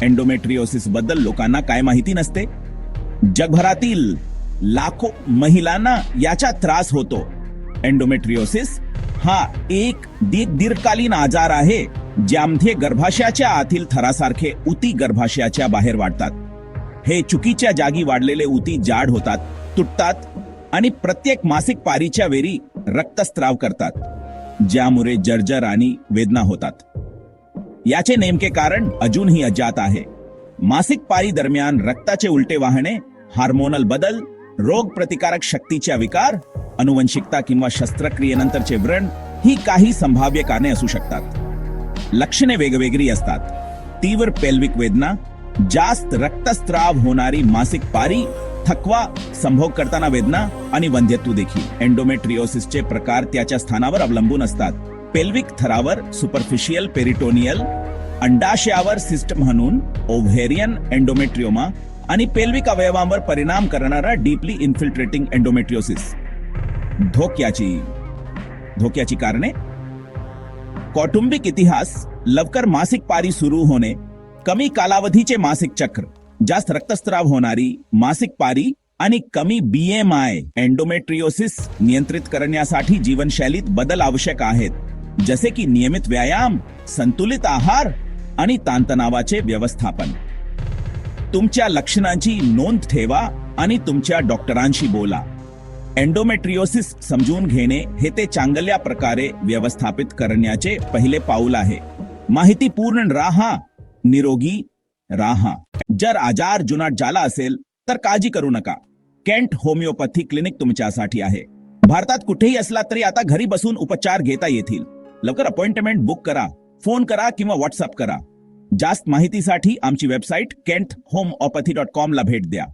Endometriosis बद्दल लोकांना काय माहिती नसते? जगभरातील लाखो महिलांना याचा त्रास होतो. एंडोमेट्रियोसिस हा एक दीर्घकालीन आजार आहे ज्यामध्ये गर्भाशयाच्या आतील थरासारखे उती गर्भाशयाच्या बाहेर वाढतात. हे चुकीच्या जागी वाढलेले उती जाड होतात, तुटतात आणि प्रत्येक मासिक पारीच्या वेळी रक्तस्राव करतात, ज्यामुळे जर्जर आणि वेदना होतात. याचे नेमके कारण अजूनही अज्ञात आहे. मासिक पारी दरम्यान रक्ताचे उलटे वाहने, हार्मोनल बदल, रोग प्रतिकारक शक्तीच्या विकार, अनुवंशिकता किंवा शस्त्रक्रियेनंतरचे व्रण ही काही संभाव्य कारणे असू शकतात. लक्षणे वेगवेगळी असतात. तीव्र पेल्विक वेदना, जास्त रक्तस्राव होणारी मासिक पारी, थकवा, संभोग करताना वेदना आणि वंध्यत्व देखील. एंडोमेट्रियोसिसचे प्रकार त्याच्या स्थानावर अवलंबून असतात. पेल्विक थरावर सुपरफिशियल पेरिटोनियल, अंडाशयावर सिस्ट म्हणून ओव्हेरियन एंडोमेट्रियोमा आणि पेल्विक अवयवांवर परिणाम करणारा डीपली इन्फिल्ट्रेटिंग एंडोमेट्रियोसिस. धोक्याची कारणे: कौटुंबिक इतिहास, लवकर मासिक पारी सुरू होणे, कमी कालावधीचे मासिक चक्र, जास्त रक्तस्राव होणारी मासिक पारी आणि कमी BMI. एंडोमेट्रियोसिस नियंत्रित करण्यासाठी जीवनशैलीत बदल आवश्यक आहेत, जसे की नियमित व्यायाम, संतुलित आहार आणि ताणतणावाचे व्यवस्थापन. तुमच्या लक्षणांची नोंद ठेवा आणि तुमच्या डॉक्टरांशी बोला. एंडोमेट्रियोसिस समजून घेणे हे ते चांगल्या प्रकारे व्यवस्थापित करण्याचे पहिले पाऊल आहे. माहितीपूर्ण राहा, निरोगी राहा. जर आजार जुनाट झाला असेल तर काळजी करू नका. केंट होमिओपॅथी क्लिनिक तुमच्यासाठी आहे. भारतात कुठेही असला तरी आता घरी बसून उपचार घेता येतील. लवकर अपॉइंटमेंट बुक करा, फोन करा किंवा व्हॉट्सअप करा. जास्त माहितीसाठी आमची वेबसाईट kenthomeopathy.com ला भेट द्या.